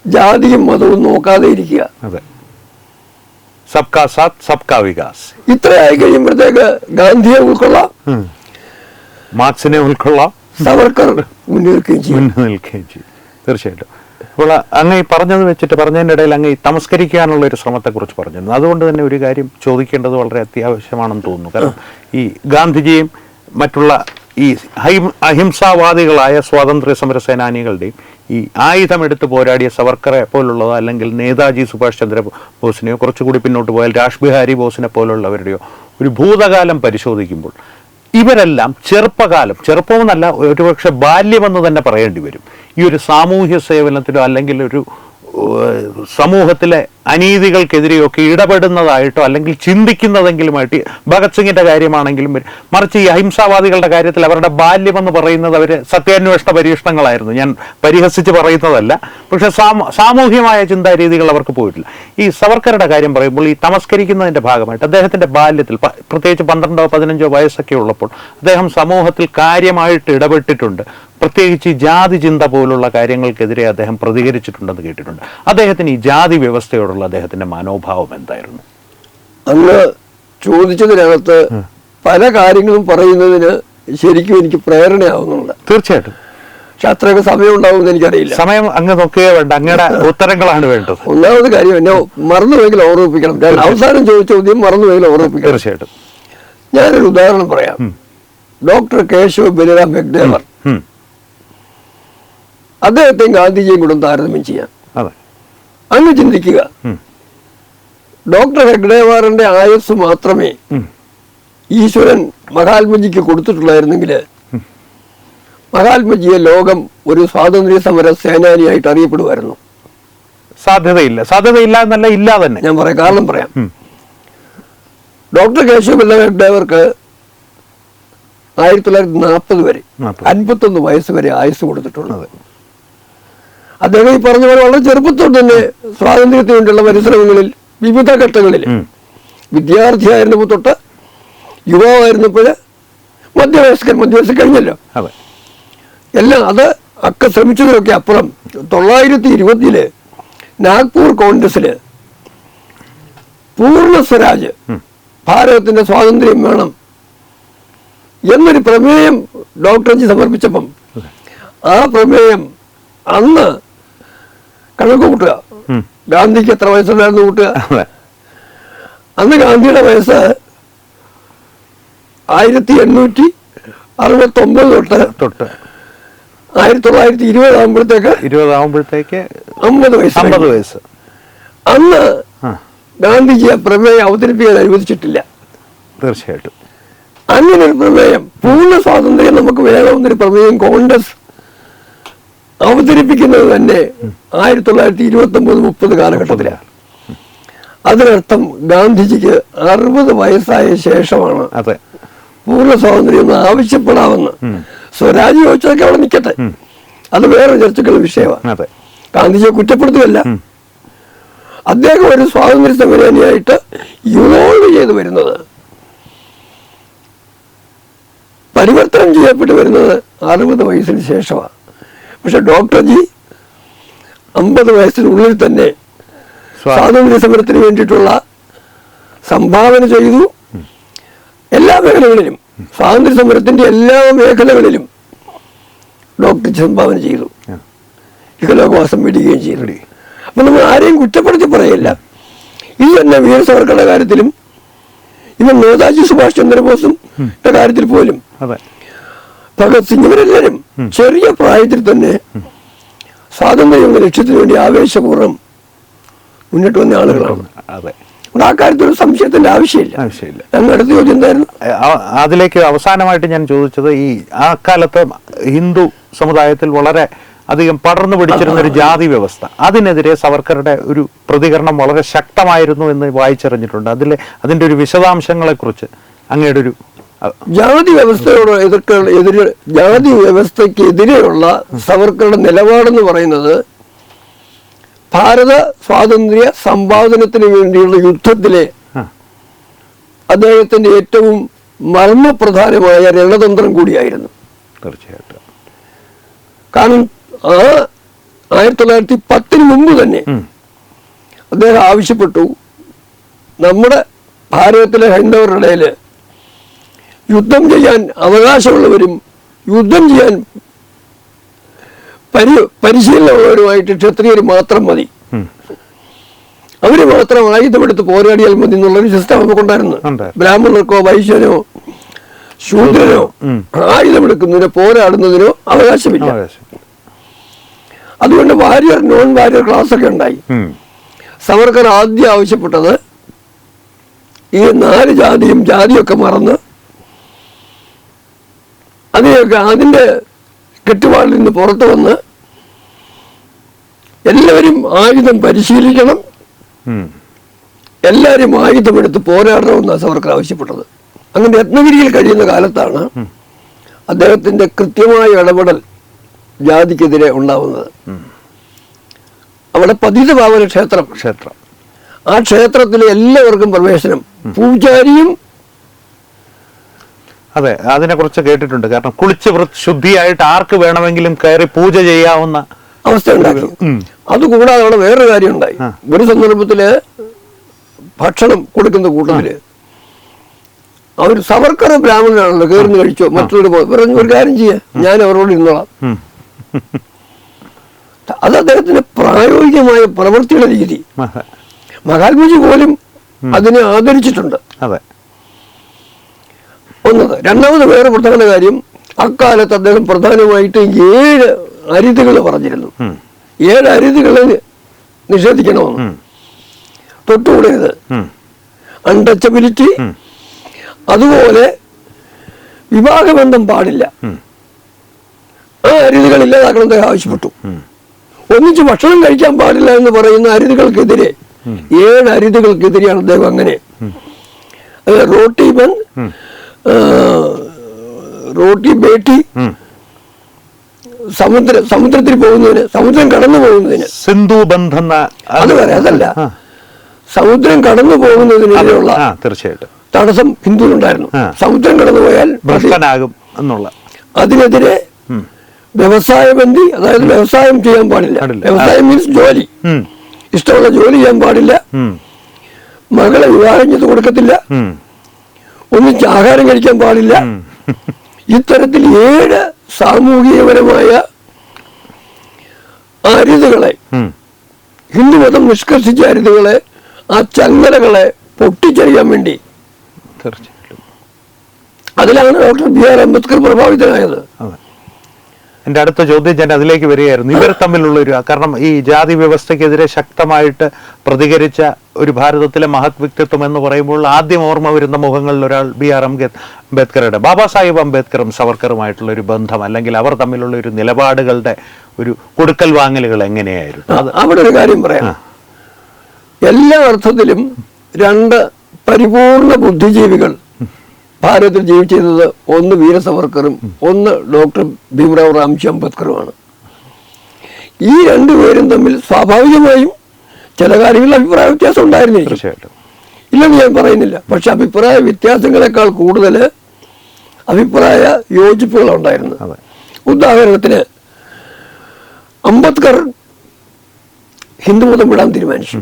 ജാതിയും മതവും നോക്കാതെ ഇരിക്കുക. സബ്കാ സാത്ത് സബ്കാ വികാസ്. ഇത്രയായി കഴിയുമ്പോഴത്തേക്ക് ഗാന്ധിയെ ഉൾക്കൊള്ളാം, മാർക്സിനെ ഉൾക്കൊള്ളാം, സവർക്കർ മുന്നേൽക്കുകയും ചെയ്യും. തീർച്ചയായിട്ടും. അപ്പോൾ അങ്ങ് ഈ പറഞ്ഞത് വെച്ചിട്ട് പറഞ്ഞതിൻ്റെ ഇടയിൽ അങ്ങ് ഈ തമസ്കരിക്കാനുള്ള ഒരു ശ്രമത്തെക്കുറിച്ച് പറഞ്ഞിരുന്നു. അതുകൊണ്ട് തന്നെ ഒരു കാര്യം ചോദിക്കേണ്ടത് വളരെ അത്യാവശ്യമാണെന്ന് തോന്നുന്നു. കാരണം ഈ ഗാന്ധിജിയും മറ്റുള്ള ഈ അഹിംസാവാദികളായ സ്വാതന്ത്ര്യ സമര സേനാനികളുടെയും ഈ ആയുധമെടുത്ത് പോരാടിയ സവർക്കറെ പോലുള്ളതോ അല്ലെങ്കിൽ നേതാജി സുഭാഷ് ചന്ദ്ര ബോസിനെയോ കുറച്ചുകൂടി പിന്നോട്ട് പോയാൽ രാജ് ബിഹാരി ബോസിനെ പോലുള്ളവരുടെയോ ഒരു ഭൂതകാലം പരിശോധിക്കുമ്പോൾ ഇവരെല്ലാം ചെറുപ്പമെന്നല്ല, ഒരുപക്ഷെ ബാല്യമെന്ന് തന്നെ പറയേണ്ടി വരും. ഈ ഒരു സാമൂഹ്യ സേവനത്തിലോ അല്ലെങ്കിൽ ഒരു സമൂഹത്തിലെ അനീതികൾക്കെതിരെയൊക്കെ ഇടപെടുന്നതായിട്ടോ അല്ലെങ്കിൽ ചിന്തിക്കുന്നതെങ്കിലുമായിട്ട് ഭഗത് സിംഗിന്റെ കാര്യമാണെങ്കിലും മറിച്ച് ഈ അഹിംസാവാദികളുടെ കാര്യത്തിൽ അവരുടെ ബാല്യമെന്ന് പറയുന്നത് അവർ സത്യാന്വേഷണ പരീക്ഷണങ്ങളായിരുന്നു. ഞാൻ പരിഹസിച്ച് പറയുന്നതല്ല, പക്ഷെ സാമൂഹ്യമായ ചിന്താരീതികൾ അവർക്ക് പോയിട്ടില്ല. ഈ സവർക്കറുടെ കാര്യം പറയുമ്പോൾ ഈ തമസ്കരിക്കുന്നതിന്റെ ഭാഗമായിട്ട് അദ്ദേഹത്തിന്റെ ബാല്യത്തിൽ പ്രത്യേകിച്ച് 12-15 വയസ്സൊക്കെ ഉള്ളപ്പോൾ അദ്ദേഹം സമൂഹത്തിൽ കാര്യമായിട്ട് ഇടപെട്ടിട്ടുണ്ട്. പ്രത്യേകിച്ച് ഈ ജാതി ചിന്ത പോലുള്ള കാര്യങ്ങൾക്കെതിരെ അദ്ദേഹം പ്രതികരിച്ചിട്ടുണ്ടെന്ന് കേട്ടിട്ടുണ്ട്. അദ്ദേഹത്തിന് ഈ ജാതി വ്യവസ്ഥയോടുള്ള അദ്ദേഹത്തിന്റെ മനോഭാവം എന്തായിരുന്നു? അങ്ങ് ചോദിച്ചതിനകത്ത് പല കാര്യങ്ങളും പറയുന്നതിന് ശരിക്കും എനിക്ക് പ്രേരണയാവുന്നുണ്ട്. തീർച്ചയായിട്ടും. പക്ഷെ അത്രയൊക്കെ സമയം ഉണ്ടാവുമെന്ന് എനിക്കറിയില്ല. സമയം അങ്ങ് നോക്കുകയോ വേണ്ട, അങ്ങയുടെ ഉത്തരങ്ങളാണ് വേണ്ടത്. ഒന്നാമത് കാര്യം എന്നെ മറന്നുപോയെങ്കിൽ ഓർമ്മിപ്പിക്കണം. ഞാൻ അവസാനം ചോദിച്ച ചോദ്യം മറന്നുപോയെങ്കിൽ ഓർമ്മിപ്പിക്കണം. തീർച്ചയായിട്ടും. ഞാനൊരു ഉദാഹരണം പറയാം. ഡോക്ടർ കേശവ് ബലിറാം ഹെഗ്ഡേവർ, അദ്ദേഹത്തെയും ഗാന്ധിജിയും കൂടെ താരതമ്യം ചെയ്യാം. അങ്ങ് ചിന്തിക്കുക, ഡോക്ടർ ഹെഗ്ഡേവാറിന്റെ ആയുസ് മാത്രമേ ഈശ്വരൻ മഹാത്മജിക്ക് കൊടുത്തിട്ടുള്ളായിരുന്നെങ്കിൽ മഹാത്മജിയെ ലോകം ഒരു സ്വാതന്ത്ര്യ സമര സേനാനിയായിട്ട് അറിയപ്പെടുമായിരുന്നു. സാധ്യതയില്ല എന്നല്ല, ഇല്ല തന്നെ. ഞാൻ പറയാം, കാരണം പറയാം. ഡോക്ടർ കേശവ് ബലിറാം ഹെഗ്ഡേവർക്ക് 1940 വരെ 51 വയസ്സ് വരെ ആയുസ് കൊടുത്തിട്ടുള്ളത്. അദ്ദേഹം ഈ പറഞ്ഞ പോലെ വളരെ ചെറുപ്പത്തോട് തന്നെ സ്വാതന്ത്ര്യത്തിന് വേണ്ടിയുള്ള പരിശ്രമങ്ങളിൽ വിവിധ ഘട്ടങ്ങളിൽ വിദ്യാർത്ഥിയായിരുന്നപ്പോൾ തൊട്ട് യുവാവായിരുന്നപ്പോൾ മധ്യവയസ്കൻ കഴിഞ്ഞല്ലോ എല്ലാം അത് ഒക്കെ ശ്രമിച്ചതിലൊക്കെ അപ്പുറം 1920 നാഗ്പൂർ കോൺഗ്രസില് പൂർണ്ണ സ്വരാജ്, ഭാരതത്തിന്റെ സ്വാതന്ത്ര്യം വേണം എന്നൊരു പ്രമേയം ഡോക്ടർജി സമർപ്പിച്ചപ്പം ആ പ്രമേയം അന്ന് കണക്ക് കൂട്ടുക, ഗാന്ധിക്ക് എത്ര വയസ്സുണ്ടായിരുന്നു കൂട്ടുക. അന്ന് ഗാന്ധിയുടെ വയസ്സ് 1869 തൊട്ട് 1920 ആകുമ്പോഴത്തേക്ക് 50 വയസ്സ്. അന്ന് ഗാന്ധിജി ആ പ്രമേയം അവതരിപ്പിക്കാൻ അനുവദിച്ചിട്ടില്ല. തീർച്ചയായിട്ടും അങ്ങനെ ഒരു പ്രമേയം, പൂർണ്ണ സ്വാതന്ത്ര്യം നമുക്ക് വേണമെന്നൊരു പ്രമേയം കോൺഗ്രസ് അവതരിപ്പിക്കുന്നത് തന്നെ 1929-30 കാലഘട്ടത്തിലാണ്. അതിനർത്ഥം ഗാന്ധിജിക്ക് 60 വയസ്സായ ശേഷമാണ് പൂർണ്ണ സ്വാതന്ത്ര്യം ആവശ്യപ്പെടാമെന്ന്. സ്വരാജ് ചോദിച്ചതൊക്കെ അവിടെ നിൽക്കട്ടെ, അത് വേറെ ചർച്ചകളുടെ വിഷയമാണ്. ഗാന്ധിജിയെ കുറ്റപ്പെടുത്തുകയല്ല, അദ്ദേഹം ഒരു സ്വാതന്ത്ര്യ സമരനിയായിട്ട് യുവോൾവ് ചെയ്ത് വരുന്നത്, പരിവർത്തനം ചെയ്യപ്പെട്ട് വരുന്നത് 60 വയസ്സിന് ശേഷമാണ്. പക്ഷെ ഡോക്ടർജി 50 വയസ്സിനുള്ളിൽ തന്നെ സ്വാതന്ത്ര്യ സമരത്തിന് വേണ്ടിയിട്ടുള്ള സംഭാവന ചെയ്തു. എല്ലാ മേഖലകളിലും, സ്വാതന്ത്ര്യ സമരത്തിന്റെ എല്ലാ മേഖലകളിലും ഡോക്ടർജി സംഭാവന ചെയ്തു, ഇഹലോകവാസം വിടുകയും ചെയ്തു. അപ്പൊ നമ്മൾ ആരെയും കുറ്റപ്പെടുത്തി പറയില്ല. ഇത് തന്നെ വീര സവർക്കറുടെ കാര്യത്തിലും ഇവൻ നേതാജി സുഭാഷ് ചന്ദ്രബോസും കാര്യത്തിൽ പോലും ഭഗത് സിംഗ്, ഇവരെല്ലാവരും ചെറിയ പ്രായത്തിൽ തന്നെ സ്വാതന്ത്ര്യം എന്ന ലക്ഷ്യത്തിന് വേണ്ടി ആവേശപൂർവ്വം മുന്നോട്ട് വന്ന ആളുകളാണ്. ആ കാര്യത്തിൽ ഒരു സംശയത്തിന്റെ ആവശ്യമില്ല. ഞങ്ങൾ അടുത്ത ചോദ്യം എന്തായിരുന്നു? അതിലേക്ക് അവസാനമായിട്ട് ഞാൻ ചോദിച്ചത്, ഈ ആ കാലത്ത് ഹിന്ദു സമുദായത്തിൽ വളരെ അധികം പടർന്നു പിടിച്ചിരുന്ന ഒരു ജാതി വ്യവസ്ഥ, അതിനെതിരെ സവർക്കറുടെ ഒരു പ്രതികരണം വളരെ ശക്തമായിരുന്നു എന്ന് വായിച്ചറിഞ്ഞിട്ടുണ്ട്. അതിന്റെ ഒരു വിശദാംശങ്ങളെ കുറിച്ച് അങ്ങയുടെ ഒരു ജാതി വ്യവസ്ഥയോട് ജാതി വ്യവസ്ഥക്കെതിരെയുള്ള സവർക്കറുടെ നിലപാടെന്ന് പറയുന്നത് ഭാരത സ്വാതന്ത്ര്യ സമ്പാദനത്തിന് വേണ്ടിയുള്ള യുദ്ധത്തിലെ അദ്ദേഹത്തിന്റെ ഏറ്റവും മർമ്മപ്രധാനമായ രണതന്ത്രം കൂടിയായിരുന്നു. തീർച്ചയായിട്ടും. കാരണം 1910 മുമ്പ് തന്നെ അദ്ദേഹം ആവശ്യപ്പെട്ടു, നമ്മുടെ ഭാരതത്തിലെ ഹൈന്ദവരുടെ ഇടയിൽ യുദ്ധം ചെയ്യാൻ അവകാശമുള്ളവരും യുദ്ധം ചെയ്യാൻ പരിശീലനമുള്ളവരുമായിട്ട് ക്ഷത്രിയർ മാത്രം മതി, അവര് മാത്രം ആയുധമെടുത്ത് പോരാടിയാൽ മതി എന്നുള്ളൊരു സിസ്റ്റം നമുക്കുണ്ടായിരുന്നു. ബ്രാഹ്മണർക്കോ വൈശ്യനോ ശൂദ്രനോ ആയുധമെടുക്കുന്നതിനോ പോരാടുന്നതിനോ അവകാശമില്ല. അതുകൊണ്ട് വാരിയർ നോൺ വാരിയർ ക്ലാസ് ഒക്കെ ഉണ്ടായി. സവർക്കർ ആദ്യം ആവശ്യപ്പെട്ടത് ഈ 4 ജാതിയൊക്കെ മറന്ന് അതിന്റെ കെട്ടുപാടിൽ നിന്ന് പുറത്തു വന്ന് എല്ലാവരും ആയുധം പരിശീലിക്കണം, എല്ലാവരും ആയുധമെടുത്ത് പോരാടണമെന്നാണ് സവർക്കർ ആവശ്യപ്പെട്ടത്. അങ്ങനെ രത്നഗിരിയിൽ കഴിയുന്ന കാലത്താണ് അദ്ദേഹത്തിന്റെ കൃത്യമായ ഇടപെടൽ ജാതിക്കെതിരെ ഉണ്ടാവുന്നത്. അവിടെ പതിതപാവന ക്ഷേത്രം, ആ ക്ഷേത്രത്തിലെ എല്ലാവർക്കും പ്രവേശനം, പൂജാരിയും. അതെ, അതിനെ കുറിച്ച് കേട്ടിട്ടുണ്ട്. കാരണം കുളിച്ച് ശുദ്ധിയായിട്ട് ആർക്ക് വേണമെങ്കിലും കയറി പൂജ ചെയ്യാവുന്ന അവസ്ഥ ഉണ്ടാക്കി. അതുകൂടാതെ അവിടെ വേറൊരു കാര്യം ഉണ്ടായി. ഒരു സന്ദർഭത്തില് ഭക്ഷണം കൊടുക്കുന്ന കൂട്ടത്തില് അവർ സവർക്കർ ബ്രാഹ്മണനാണല്ലോ, കയറുന്നു കഴിച്ചോ, മറ്റുള്ളവർ പറഞ്ഞു ഒരു കാര്യം ചെയ്യാം, ഞാൻ അവരോട് ഇരുന്നോളാം. അത് അദ്ദേഹത്തിന്റെ പ്രായോഗികമായ പ്രവൃത്തിയുടെ രീതി. മഹാത്മജി പോലും അതിനെ ആദരിച്ചിട്ടുണ്ട്. ഒന്നത്. രണ്ടാമത് വേറെ പ്രധാന കാര്യം, അക്കാലത്ത് അദ്ദേഹം പ്രധാനമായിട്ട് 7 അരുതുകൾ പറഞ്ഞിരുന്നു. 7 അരുതുകളെ നിഷേധിക്കണമെന്ന്. തൊട്ടുകൂടരുത്, അൺടച്ചബിലിറ്റി, അതുപോലെ വിവാഹബന്ധം പാടില്ല, ആ അരുതുകൾ ഇല്ലാതാക്കണം അദ്ദേഹം ആവശ്യപ്പെട്ടു. ഒന്നിച്ച് ഭക്ഷണം കഴിക്കാൻ പാടില്ല എന്ന് പറയുന്ന അരുതുകൾക്കെതിരെ 7 അരുതുകൾക്കെതിരെയാണ് അദ്ദേഹം അങ്ങനെ. റോട്ടി ബേട്ടി, സമുദ്രത്തിൽ പോകുന്നതിന്, സമുദ്രം കടന്നു പോകുന്നതിന്, സിന്ധു ബന്ധം, അത് വരെ അതല്ല, സമുദ്രം കടന്നു പോകുന്നതിനെതിരെയുള്ള തീർച്ചയായിട്ടും തടസ്സം ഹിന്ദുവിനുണ്ടായിരുന്നു. സമുദ്രം കടന്നുപോയാൽ ഭ്രഷ്ടനാകും എന്നുള്ള, അതിനെതിരെ വ്യവസായബന്ധി, അതായത് വ്യവസായം ചെയ്യാൻ പാടില്ല. വ്യവസായം മീൻസ് ജോലി, ഇഷ്ടമുള്ള ജോലി ചെയ്യാൻ പാടില്ല, മകളെ വിവാഹം ചെയ്ത് കൊടുക്കത്തില്ല, ഒന്നിച്ച് ആഹാരം കഴിക്കാൻ പാടില്ല, ഇത്തരത്തിൽ 7 സാമൂഹികപരമായ അരുതുകളെ, ഹിന്ദുമതം നിഷ്കർഷിച്ച അരുതുകളെ, ആ ചങ്ങലകളെ പൊട്ടിച്ചറിയാൻ വേണ്ടി തീർച്ചയായിട്ടും അതിലാണ് ഡോക്ടർ BR അംബേദ്കർ പ്രഭാവിതനായത്. എൻ്റെ അടുത്ത ചോദ്യം ഞാൻ അതിലേക്ക് വരികയായിരുന്നു. ഇവർ തമ്മിലുള്ള ഒരു, കാരണം ഈ ജാതി വ്യവസ്ഥയ്ക്കെതിരെ ശക്തമായിട്ട് പ്രതികരിച്ച ഒരു ഭാരതത്തിലെ മഹത് വ്യക്തിത്വം എന്ന് പറയുമ്പോൾ ആദ്യം ഓർമ്മ വരുന്ന മുഖങ്ങളിൽ ഒരാൾ BR അംബേദ്കറുടെ, ബാബാ സാഹിബ് അംബേദ്കറും സവർക്കറുമായിട്ടുള്ള ഒരു ബന്ധം, അല്ലെങ്കിൽ അവർ തമ്മിലുള്ള ഒരു നിലപാടുകളുടെ ഒരു കൊടുക്കൽ വാങ്ങലുകൾ എങ്ങനെയായിരുന്നു? അവിടെ ഒരു കാര്യം പറയാം. എല്ലാ അർത്ഥത്തിലും 2 പരിപൂർണ ബുദ്ധിജീവികൾ ഭാരതത്തിൽ ജീവിച്ചിരുന്നത്, ഒന്ന് വീര സവർക്കറും ഒന്ന് ഡോക്ടർ ഭീംറാവ് റാംജി അംബേദ്കറുമാണ്. ഈ 2 പേരും തമ്മിൽ സ്വാഭാവികമായും ചില കാര്യങ്ങളിൽ അഭിപ്രായ വ്യത്യാസം ഉണ്ടായിരുന്നില്ല, തീർച്ചയായിട്ടും ഇല്ലെന്ന് ഞാൻ പറയുന്നില്ല. പക്ഷെ അഭിപ്രായ വ്യത്യാസങ്ങളെക്കാൾ കൂടുതൽ അഭിപ്രായ യോജിപ്പുകളുണ്ടായിരുന്നു. ഉദാഹരണത്തിന് അംബേദ്കർ ഹിന്ദുമതം വിടാൻ തീരുമാനിച്ചു.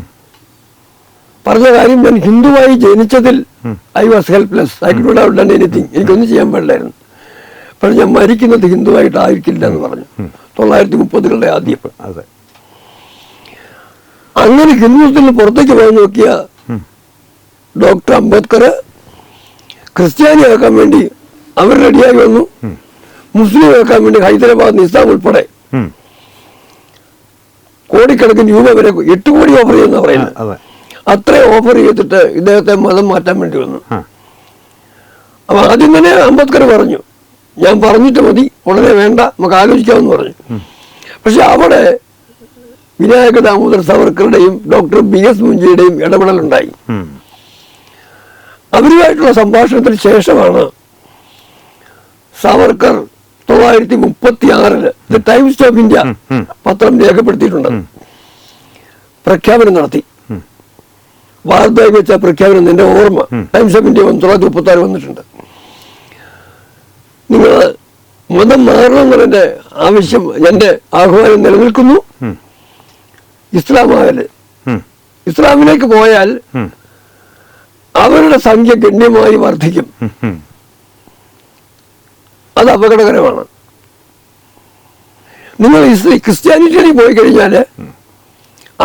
പറഞ്ഞ കാര്യം, ഞാൻ ഹിന്ദുവായി ജനിച്ചതിൽ I was helpless, I could not have done anything, എനിക്കൊന്നും ചെയ്യാൻ പാടില്ലായിരുന്നു. പക്ഷെ ഞാൻ മരിക്കുന്നത് ഹിന്ദുവായിട്ടായിരിക്കില്ല എന്ന് പറഞ്ഞു. 1930-കളുടെ ആദ്യം. അങ്ങനെ ഹിന്ദുത്വത്തിൽ നിന്ന് പുറത്തേക്ക് പോയി നോക്കിയ ഡോക്ടർ അംബേദ്കർ ക്രിസ്ത്യാനിയാക്കാൻ വേണ്ടി അവർ റെഡിയായി വന്നു. മുസ്ലിം ആക്കാൻ വേണ്ടി ഹൈദരാബാദ് നിസാം ഉൾപ്പെടെ കോടിക്കണക്കിന് രൂപ വരെ, 8 കോടി ഓഫർ ചെയ്യുന്ന പറയുന്നത്, അത്ര ഓഫർ ചെയ്തിട്ട് ഇദ്ദേഹത്തെ മതം മാറ്റാൻ വേണ്ടി വന്നു. അപ്പൊ ആദ്യം തന്നെ അംബേദ്കർ പറഞ്ഞു, ഞാൻ പറഞ്ഞിട്ട് മതി, ഉടനെ വേണ്ട, നമുക്ക് ആലോചിക്കാമെന്ന് പറഞ്ഞു. പക്ഷെ അവിടെ വിനായക ദാമോദർ സവർക്കറുടെയും ഡോക്ടർ BS മുഞ്ചിയുടെയും ഇടപെടലുണ്ടായി. അവരുമായിട്ടുള്ള സംഭാഷണത്തിന് ശേഷമാണ് Savarkar 1936 the times of India പത്രം രേഖപ്പെടുത്തിയിട്ടുണ്ട്, പ്രഖ്യാപനം നടത്തി. വാർത്തയിൽ വെച്ച പ്രഖ്യാപനം എന്റെ ഓർമ്മ, ടൈംസ് ഓഫ് ഇന്ത്യ 1936 വന്നിട്ടുണ്ട്. നിങ്ങൾ മതം മാറണമെന്നതിന്റെ ആവശ്യം, എന്റെ ആഹ്വാനം നിലനിൽക്കുന്നു. ഇസ്ലാമിലേക്ക് പോയാൽ അവരുടെ സംഖ്യ ഗണ്യമായി വർദ്ധിക്കും, അത് അപകടകരമാണ്. നിങ്ങൾ ക്രിസ്ത്യാനിറ്റിയിലേക്ക് പോയി കഴിഞ്ഞാൽ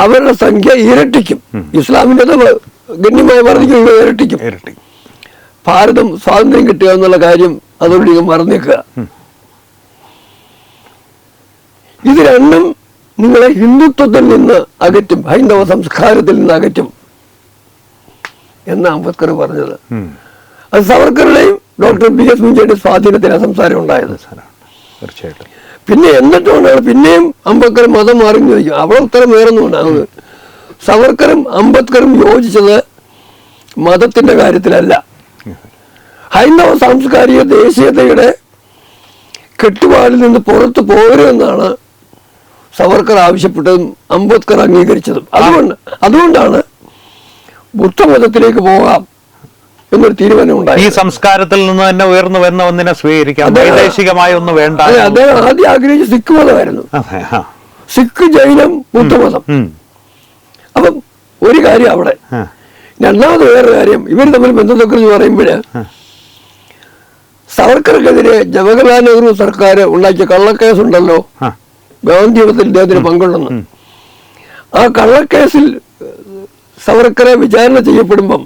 അവരുടെ സംഖ്യ ഇരട്ടിക്കും, ഇസ്ലാമിൻ്റെ ഗണ്യമായി വർദ്ധിക്കും, ഇരട്ടിക്കും. ഭാരതം സ്വാതന്ത്ര്യം കിട്ടുക എന്നുള്ള കാര്യം അതോടെ മറന്നേക്കുക. ഇത് രണ്ടും നിങ്ങളെ ഹിന്ദുത്വത്തിൽ നിന്ന് അകറ്റും, ഹൈന്ദവ സംസ്കാരത്തിൽ നിന്ന് അകറ്റും എന്ന അംബേദ്കർ പറഞ്ഞത്. അത് സവർക്കറുടെയും ഡോക്ടർ BS മുഞ്ചയുടെ സ്വാധീനത്തിലാണ് സംസാരം ഉണ്ടായത്. തീർച്ചയായിട്ടും. പിന്നെ എന്നിട്ടുകൊണ്ടാണ് പിന്നെയും അംബേദ്കർ മതം മാറി ചോദിക്കും. അവിടെ ഉത്തരം വേറൊന്നുമുണ്ടാകുന്നത്, സവർക്കറും അംബേദ്കറും യോജിച്ചത് മതത്തിന്റെ കാര്യത്തിലല്ല, ഹൈന്ദവ സാംസ്കാരിക ദേശീയതയുടെ കെട്ടുപാടിൽ നിന്ന് പുറത്തു പോകരുതെന്നാണ് സവർക്കർ ആവശ്യപ്പെട്ടതും അംബേദ്കർ അംഗീകരിച്ചതും. അതുകൊണ്ടാണ് ബുദ്ധമതത്തിലേക്ക് പോകാം എന്നൊരു തീരുമാനം ഉണ്ടായി. ഈ സംസ്കാരത്തിൽ നിന്ന് തന്നെ ഉയർന്നു വന്ന ഒന്നിനെ സ്വീകരിക്കാം, വൈദേശികമായ ഒന്നും വേണ്ട. അദ്ദേഹം ആദ്യം ആഗ്രഹിച്ച സിഖ് മതമായിരുന്നു, സിഖ്, ജൈനം, ബുദ്ധമതം. അപ്പം ഒരു കാര്യം അവിടെ. രണ്ടാമത് വേറൊരു കാര്യം, ഇവർ തമ്മിൽ ബന്ധത്തെക്കുറിച്ച് പറയുമ്പോൾ സവർക്കർക്കെതിരെ ജവഹർലാൽ നെഹ്റു സർക്കാർ ഉണ്ടാക്കിയ കള്ളക്കേസ് ഉണ്ടല്ലോ, ഗാന്ധിവധത്തിൽ ഇദ്ദേഹത്തിന് പങ്കുണ്ടെന്ന്. ആ കള്ളക്കേസിൽ സവർക്കറെ വിചാരണ ചെയ്യപ്പെടുമ്പം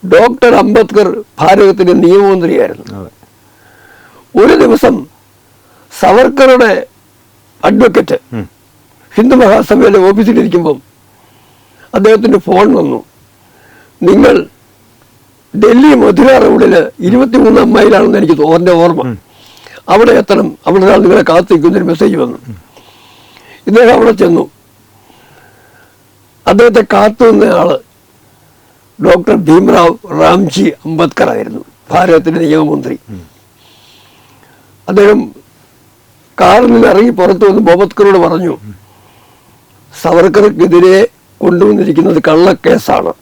ഡോക്ടർ അംബേദ്കർ ഭാരതത്തിന്റെ നിയമമന്ത്രിയായിരുന്നു. ഒരു ദിവസം സവർക്കറുടെ അഡ്വക്കേറ്റ് ഹിന്ദു മഹാസഭയുടെ ഓഫീസിലിരിക്കുമ്പം അദ്ദേഹത്തിന്റെ ഫോൺ വന്നു, നിങ്ങൾ ഡൽഹി മധുര റോഡില് 23 മൈലാണെന്ന് എനിക്ക് എന്റെ ഓർമ്മ, അവിടെ എത്തണം, അവിടെ ഒരാൾ നിങ്ങളെ കാത്തിരിക്കുന്നൊരു മെസ്സേജ് വന്നു. ഇദ്ദേഹം അവിടെ ചെന്നു. അദ്ദേഹത്തെ കാത്തു നിന്നയാള് ഡോക്ടർ ഭീംറാവ് റാംജി അംബേദ്കർ ആയിരുന്നു, ഭാരതത്തിന്റെ നിയമമന്ത്രി. അദ്ദേഹം കാറിൽ നിന്ന് ഇറങ്ങി പുറത്തു വന്ന് അംബേദ്കറോട് പറഞ്ഞു, സവർക്കർക്കെതിരെ കൊണ്ടുവന്നിരിക്കുന്നത് കള്ളക്കേസാണ്,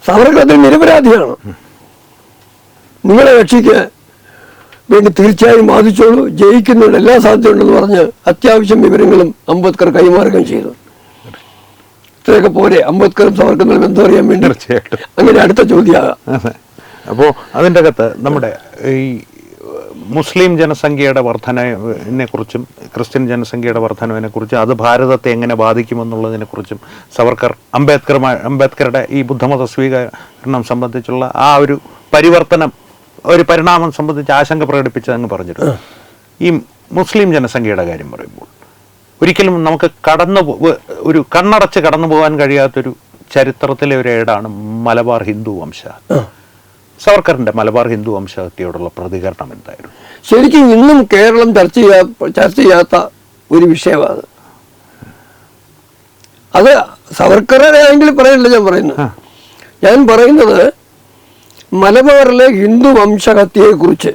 സവർക്കർ അതിൽ നിരപരാധിയാണ്, നിങ്ങളെ രക്ഷിക്ക് വേണ്ടി തീർച്ചയായും വാദിച്ചോളൂ, ജയിക്കുന്നുണ്ട്, എല്ലാ സാധ്യതയുണ്ടെന്ന് പറഞ്ഞ് അത്യാവശ്യം വിവരങ്ങളും അംബേദ്കർ കൈമാറുകയും ചെയ്തു. ഇത്രയൊക്കെ പോരെ അംബേദ്കറും സവർക്കറും ബന്ധം അറിയാൻ വേണ്ടി? അങ്ങനെ അടുത്ത ചോദ്യമാകാം. അപ്പോൾ അതിൻ്റെ അകത്ത് നമ്മുടെ ഈ മുസ്ലിം ജനസംഖ്യയുടെ വർധനവിനെ കുറിച്ചും ക്രിസ്ത്യൻ ജനസംഖ്യയുടെ വർധനവിനെ കുറിച്ചും അത് ഭാരതത്തെ എങ്ങനെ ബാധിക്കുമെന്നുള്ളതിനെക്കുറിച്ചും സവർക്കർ അംബേദ്കറുടെ ഈ ബുദ്ധമത സ്വീകരണം സംബന്ധിച്ചുള്ള ആ ഒരു പരിണാമം സംബന്ധിച്ച് ആശങ്ക പ്രകടിപ്പിച്ച് അങ്ങ് പറഞ്ഞിരുന്നു. ഈ മുസ്ലിം ജനസംഖ്യയുടെ കാര്യം പറയുമ്പോൾ ഒരിക്കലും നമുക്ക് ഒരു കണ്ണടച്ച് കടന്നു പോകാൻ കഴിയാത്തൊരു ചരിത്രത്തിലെ ഒരു ഏടാണ് മലബാർ ഹിന്ദു വംശഹത്യ. സവർക്കറിന്റെ മലബാർ ഹിന്ദു വംശഹത്യയോടുള്ള പ്രതികരണം എന്തായിരുന്നു? ശരിക്കും ഇന്നും കേരളം ചർച്ച ചെയ്യാത്ത ഒരു വിഷയമാണ് അത്. സവർക്കറുടെ ആണെങ്കിൽ പറയില്ല ഞാൻ പറയുന്നത് മലബാറിലെ ഹിന്ദു വംശഹത്യയെക്കുറിച്ച്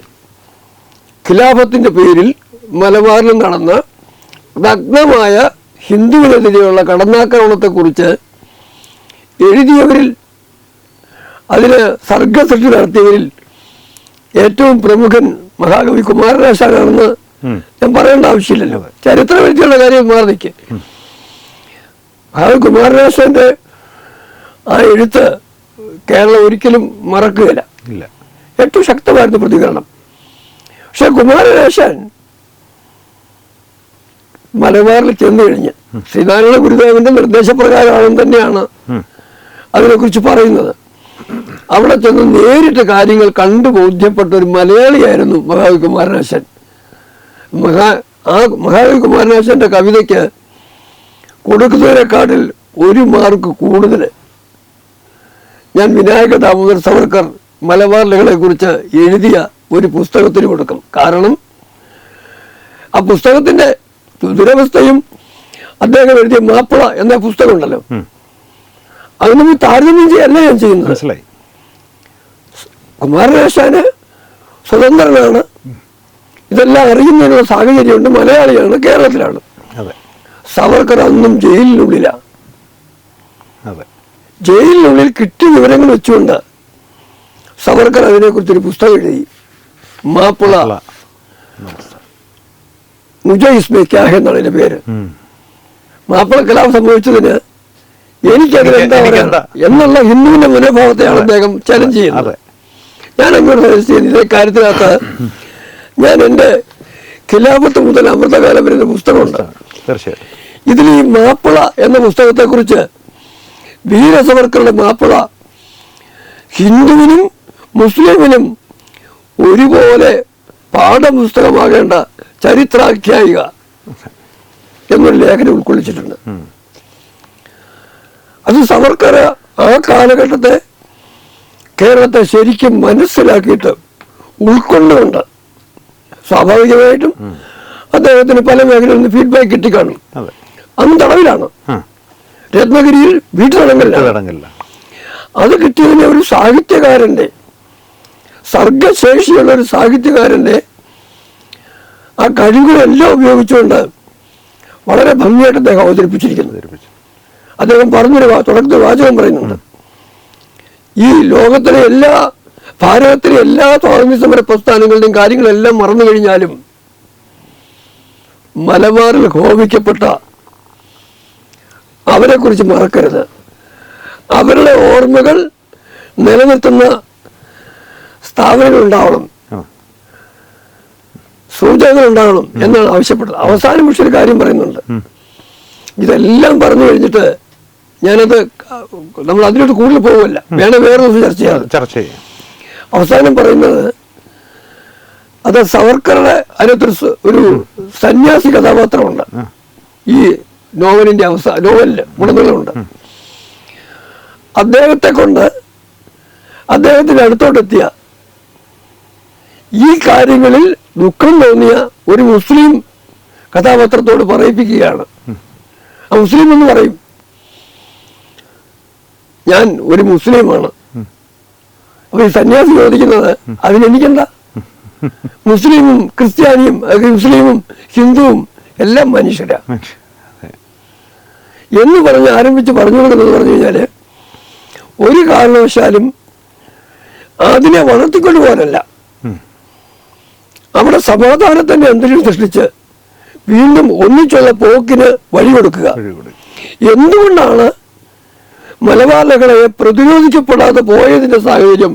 ഖിലാഫത്തിന്റെ പേരിൽ മലബാറിൽ നടന്ന നഗ്നമായ ഹിന്ദുവിനെതിരെയുള്ള കടന്നാക്രമണത്തെക്കുറിച്ച് എഴുതിയവരിൽ, അതിന് സർഗസൃഷ്ടി നടത്തിയവരിൽ ഏറ്റവും പ്രമുഖൻ മഹാകവി കുമാരനാശാനാണെന്ന് ഞാൻ പറയേണ്ട ആവശ്യമില്ലല്ലോ. ചരിത്ര വ്യക്തിയുടെ കാര്യം മാറി നിൽക്കെ. മഹാകവി കുമാരനാശാന്റെ ആ എഴുത്ത് കേരളം ഒരിക്കലും മറക്കുകയില്ല. ഏറ്റവും ശക്തമായിരുന്നു പ്രതികരണം. പക്ഷെ കുമാരനാശാൻ മലബാറിൽ ചെന്നു കഴിഞ്ഞ് ശ്രീനാരായണ ഗുരുദേവന്റെ നിർദ്ദേശപ്രകാരം തന്നെയാണ് അതിനെക്കുറിച്ച് പറയുന്നത്. അവിടെ ചെന്ന് നേരിട്ട് കാര്യങ്ങൾ കണ്ടു ബോധ്യപ്പെട്ട ഒരു മലയാളിയായിരുന്നു മഹാകവി കുമാരനാശാൻ. മഹാകവി കുമാരനാശാന്റെ കവിതയ്ക്ക് കൊടുക്കുന്നതിനെക്കാട്ടിൽ 1 മാർക്ക് കൂടുതൽ ഞാൻ വിനായക ദാമോദർ സവർക്കർ മലബാർ ലഹളയെ കുറിച്ച് എഴുതിയ ഒരു പുസ്തകത്തിന് കൊടുക്കും. കാരണം ആ പുസ്തകത്തിന്റെ ദുരവസ്ഥയും അദ്ദേഹം എഴുതിയ മാപ്പിള എന്ന പുസ്തകം ഉണ്ടല്ലോ, അതിനൊന്നും താരതമ്യം ചെയ്യല്ല ഞാൻ ചെയ്യുന്നത്. മനസ്സിലായി. കുമാരനാശാന് സ്വതന്ത്രനാണ്, ഇതെല്ലാം അറിയുന്നതിനുള്ള സാഹചര്യമുണ്ട്, മലയാളിയാണ്, കേരളത്തിലാണ്. സവർക്കർ അന്നും ജയിലിനുള്ളിലാണ്. ജയിലിനുള്ളിൽ കിട്ടിയ വിവരങ്ങൾ വെച്ചുകൊണ്ട് സവർക്കർ അതിനെക്കുറിച്ചൊരു പുസ്തകം എഴുതി. മാപ്പിള മുജെ ഇസ്മെ ക്യാ ഹെ എന്നാണ് അതിന്റെ പേര്. മാപ്പിള കലാപം സംഭവിച്ചതിന് എനിക്കതിന് എന്താ പറയുക എന്നുള്ള ഹിന്ദുവിന്റെ മനോഭാവത്തെയാണ് അദ്ദേഹം ചലഞ്ച് ചെയ്യുന്നത്. ഞാൻ അങ്ങോട്ട് സജസ്റ്റ് ചെയ്യുന്നത് ഇതേ കാര്യത്തിനകത്ത് ഞാൻ എൻ്റെ ഖിലാഫത്ത് മുതൽ അമൃതകാലം വരുന്ന പുസ്തകമുണ്ട്. ഇതിൽ ഈ മാപ്പിള എന്ന പുസ്തകത്തെക്കുറിച്ച് വീര സവർക്കറുടെ മാപ്പിള ഹിന്ദുവിനും മുസ്ലിമിനും ഒരുപോലെ പാഠപുസ്തകമാകേണ്ട ചരിത്രാഖ്യായിക എന്നൊരു ലേഖനം ഉൾക്കൊള്ളിച്ചിട്ടുണ്ട്. അത് സവർക്കർ ആ കാലഘട്ടത്തെ കേരളത്തെ ശരിക്കും മനസ്സിലാക്കിയിട്ട് ഉൾക്കൊണ്ടുകൊണ്ട് സ്വാഭാവികമായിട്ടും അദ്ദേഹത്തിന് പല മേഖലയിൽ നിന്ന് ഫീഡ്ബാക്ക് കിട്ടിക്കാണും. അന്ന് തടവിലാണ്, രത്നഗിരിയിൽ വീട്ടിലടങ്ങില്ല. അത് കിട്ടിയതിനെ ഒരു സാഹിത്യകാരന്റെ സർഗശേഷിയുള്ള ഒരു സാഹിത്യകാരന്റെ ആ കഴിവുകളെല്ലാം ഉപയോഗിച്ചുകൊണ്ട് വളരെ ഭംഗിയായിട്ട് അദ്ദേഹം അവതരിപ്പിച്ചിരിക്കുന്നു. അദ്ദേഹം പറഞ്ഞൊരു തുടക്കത്തിൽ വാചകം പറയുന്നുണ്ട്, ഈ ലോകത്തിലെ ഭാരതത്തിലെ എല്ലാ സ്വാതന്ത്ര്യ സമര പ്രസ്ഥാനങ്ങളുടെയും കാര്യങ്ങളെല്ലാം മറന്നു കഴിഞ്ഞാലും മലബാറിൽ ഹോമിക്കപ്പെട്ട അവരെ കുറിച്ച് മറക്കരുത്. അവരുടെ ഓർമ്മകൾ നിലനിർത്തുന്ന സ്ഥാപനങ്ങൾ ഉണ്ടാവണം, സൂചകങ്ങൾ ഉണ്ടാവണം എന്നാണ് ആവശ്യപ്പെട്ടത്. അവസാനം പക്ഷെ ഒരു കാര്യം പറയുന്നുണ്ട്. ഇതെല്ലാം പറഞ്ഞു കഴിഞ്ഞിട്ട് ഞാനത് നമ്മൾ അതിലോട്ട് കൂടുതൽ പോകുമല്ല, വേണം വേറെ ദിവസം ചർച്ച ചെയ്യാം. അവസാനം പറയുന്നത് അത് സവർക്കറുടെ അതിനകത്തൊരു ഒരു സന്യാസി കഥാപാത്രമുണ്ട് ഈ നോവലിന്റെ നോവലില് ഗുണങ്ങളുണ്ട്. അദ്ദേഹത്തെ കൊണ്ട് അദ്ദേഹത്തിന്റെ അടുത്തോട്ടെത്തിയ ഈ കാര്യങ്ങളിൽ ദുഃഖം തോന്നിയ ഒരു മുസ്ലിം കഥാപാത്രത്തോട് പറയിപ്പിക്കുകയാണ്. ആ മുസ്ലിം എന്ന് പറയും, ഞാൻ ഒരു മുസ്ലിമാണ്. അപ്പൊ ഈ സന്യാസി ചോദിക്കുന്നത് അതിനെനിക്കെന്താ, മുസ്ലിമും ക്രിസ്ത്യാനിയും മുസ്ലിമും ഹിന്ദുവും എല്ലാം മനുഷ്യരാ എന്ന് പറഞ്ഞ് ആരംഭിച്ച് പറഞ്ഞു കൊടുക്കുന്നത് പറഞ്ഞു കഴിഞ്ഞാല് ഒരു കാരണവശാലും അതിനെ വളർത്തിക്കൊണ്ടു പോകാനല്ല, അവിടെ സമാധാനത്തിന്റെ അന്തരീക്ഷം സൃഷ്ടിച്ച് വീണ്ടും ഒന്നിച്ചുള്ള പോക്കിന് വഴി കൊടുക്കുക. എന്തുകൊണ്ടാണ് മലബാർ ലഹളയെ പ്രതിരോധിക്കപ്പെടാതെ പോയതിന്റെ സാഹചര്യം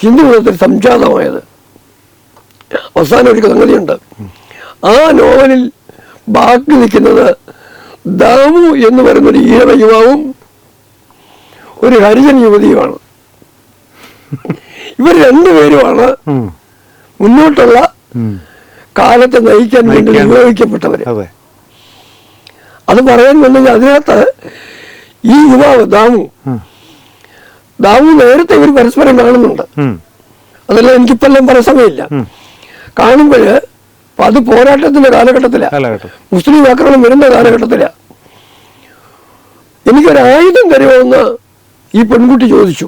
ഹിന്ദു മതത്തിൽ സംജാതമായത്. അവസാനം ഒരു സംഗതിയുണ്ട്, ആ നോവലിൽ ബാക്കി നിൽക്കുന്നത് ദാമു എന്ന് പറയുന്നൊരു ഈഴവ യുവാവും ഒരു ഹരിജൻ യുവതിയുമാണ്. ഇവർ രണ്ടുപേരുമാണ് മുന്നോട്ടുള്ള കാലത്തെ നയിക്കാൻ വേണ്ടി നിയോഗിക്കപ്പെട്ടവര്. അത് പറയാൻ വന്നെങ്കിൽ അതിനകത്ത് ഈ യുവാവ് ദാമു നേരത്തെ ഇവർ പരസ്പരം കാണുന്നുണ്ട്. അതെല്ലാം എനിക്കിപ്പെല്ലാം പറയാൻ സമയമില്ല. കാണുമ്പോഴ് അത് പോരാട്ടത്തിന്റെ കാലഘട്ടത്തിലാണ്, മുസ്ലിം ആക്രമണം വരുന്ന കാലഘട്ടത്തിലാണ്. എനിക്കൊരായുധം തരുമെന്ന് ഈ പെൺകുട്ടി ചോദിച്ചു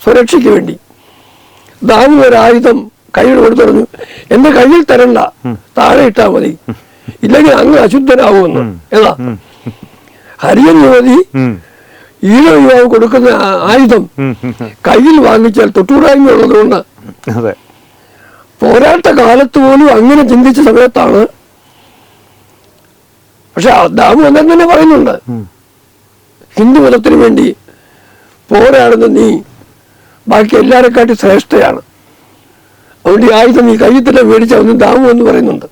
സുരക്ഷയ്ക്ക് വേണ്ടി. ദാമു ഒരായുധം കയ്യിൽ കൊടുത്തു പറഞ്ഞു, എന്റെ കയ്യിൽ തരണ്ട, താഴെ ഇട്ടാ മതി, ഇല്ലെങ്കിൽ അങ്ങ് അശുദ്ധനാവുമെന്ന്. ഏതാ ഹരിയൻ യുവതി ഈഴ യുവാവ് കൊടുക്കുന്ന ആയുധം കയ്യിൽ വാങ്ങിച്ചാൽ തൊട്ടുകൂടായ്മ ഉള്ളതുകൊണ്ട് പോരാട്ട കാലത്ത് പോലും അങ്ങനെ ചിന്തിച്ച സമയത്താണ്. പക്ഷെ ദാമു അന്നേരം തന്നെ പറയുന്നുണ്ട്, ഹിന്ദു മതത്തിന് വേണ്ടി പോരാടുന്ന നീ ബാക്കി എല്ലാരെക്കാട്ടി ശ്രേഷ്ഠയാണ്, അതുകൊണ്ട് ഈ ആയുധം ഈ കയ്യിൽ തന്നെ മേടിച്ചാൽ ദാമു എന്ന് പറയുന്നുണ്ട്.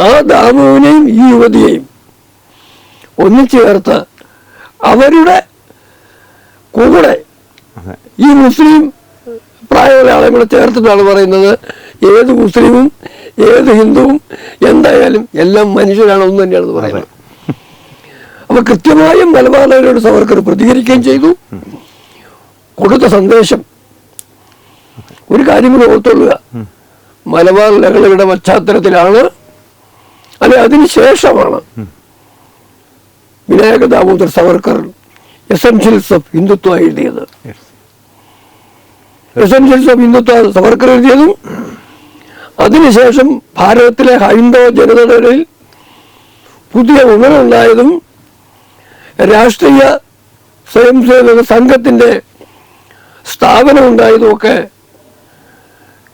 ആ ദാമുവിനെയും ഈ യുവതിയെയും ഒന്നിച്ചു ചേർത്ത് അവരുടെ കൂടെ ഈ മുസ്ലിം പ്രായമുള്ള ആളെ കൂടെ ചേർത്തിട്ടാണ് പറയുന്നത്, ഏത് മുസ്ലിമും ഏത് ഹിന്ദുവും എന്തായാലും എല്ലാം മനുഷ്യരാണെന്ന് തന്നെയാണ് പറയുന്നത്. അപ്പൊ കൃത്യമായും മലബാർ ലഹളയോട് സവർക്കർ പ്രതികരിക്കുകയും ചെയ്തു. കൊടുത്ത സന്ദേശം ഒരു കാര്യം കൂടെ ഓർത്തുകൊള്ളുക, മലബാർ ലഹളയുടെ പശ്ചാത്തലത്തിലാണ്, അല്ലെ അതിനുശേഷമാണ് വിനായക ദാമോദർ സവർക്കർ എസെൻഷ്യൽസ് ഓഫ് ഹിന്ദുത്വ എഴുതിയത്. എസെൻഷ്യൽസ് ഓഫ് ഹിന്ദുത്വ സവർക്കർ എഴുതിയതും അതിനുശേഷം ഭാരതത്തിലെ ഹൈന്ദവ ജനതകളിൽ പുതിയ ഉണർവുണ്ടായതും രാഷ്ട്രീയ സ്വയംസേവക സംഘത്തിന്റെ സ്ഥാപനം ഉണ്ടായതും ഒക്കെ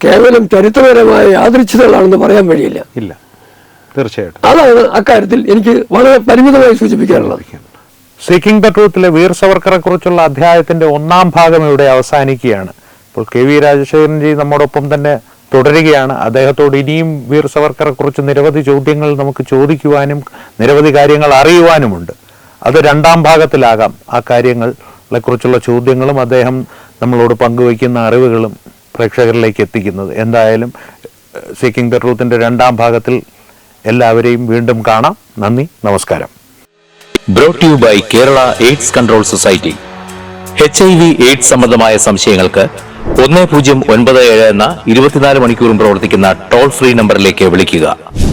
കേവലം ചരിത്രപരമായ യാദൃച്ഛികങ്ങളാണെന്ന് പറയാൻ വഴിയില്ല. ഇല്ല, തീർച്ചയായിട്ടും. അതാണ് അക്കാര്യത്തിൽ എനിക്ക് വളരെ പരിമിതമായി സൂചിപ്പിക്കാനുള്ളത്. സീക്കിംഗ് ദ ട്രൂത്തിലെ വീർ സവർക്കറെ കുറിച്ചുള്ള അധ്യായത്തിന്റെ 1-ാം ഭാഗം ഇവിടെ അവസാനിക്കുകയാണ്. ഇപ്പോൾ കെ വി രാജശേഖരൻജി നമ്മോടൊപ്പം തന്നെ തുടരുകയാണ്. അദ്ദേഹത്തോട് ഇനിയും വീർ സവർക്കറെ കുറിച്ച് നിരവധി ചോദ്യങ്ങൾ നമുക്ക് ചോദിക്കുവാനും നിരവധി കാര്യങ്ങൾ അറിയുവാനുമുണ്ട്. അത് 2-ാം ഭാഗത്തിലാകാം. ആ കാര്യങ്ങളെ കുറിച്ചുള്ള ചോദ്യങ്ങളും അദ്ദേഹം നമ്മളോട് പങ്കുവയ്ക്കുന്ന അറിവുകളും പ്രേക്ഷകരിലേക്ക് എത്തിക്കുന്നത്. എന്തായാലും സീക്കിംഗ് ദ ട്രൂത്തിന്റെ 2-ാം ഭാഗത്തിൽ എല്ലാവരെയും വീണ്ടും കാണാം. നന്ദി, നമസ്കാരം. Brought you by Kerala AIDS control society. HIV AIDS സംബന്ധമായ സംശയങ്ങൾക്ക് 1097 എന്ന 24 മണിക്കൂറും പ്രവർത്തിക്കുന്ന ടോൾ ഫ്രീ നമ്പറിലേക്ക് വിളിക്കുക.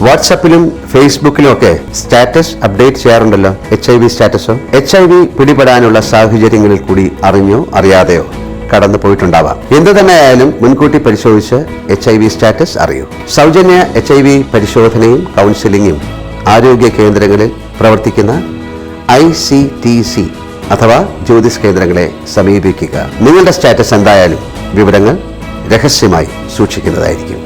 വാട്സാപ്പിലും ഫേസ്ബുക്കിലും ഒക്കെ സ്റ്റാറ്റസ് അപ്ഡേറ്റ് ചെയ്യാറുണ്ടല്ലോ. HIV സ്റ്റാറ്റസോ HIV പിടിപെടാനുള്ള സാഹചര്യങ്ങളിൽ കൂടി അറിഞ്ഞോ അറിയാതെയോ കടന്നു പോയിട്ടുണ്ടാവാം. എന്തു തന്നെയായാലും മുൻകൂട്ടി പരിശോധിച്ച് HIV സ്റ്റാറ്റസ് അറിയൂ. സൗജന്യ HIV പരിശോധനയും കൗൺസിലിംഗും ആരോഗ്യ കേന്ദ്രങ്ങളിൽ പ്രവർത്തിക്കുന്ന ICTC അഥവാ ജ്യോതിസ് കേന്ദ്രങ്ങളെ സമീപിക്കുക. നിങ്ങളുടെ സ്റ്റാറ്റസ് എന്തായാലും വിവരങ്ങൾ രഹസ്യമായി സൂക്ഷിക്കുന്നതായിരിക്കും.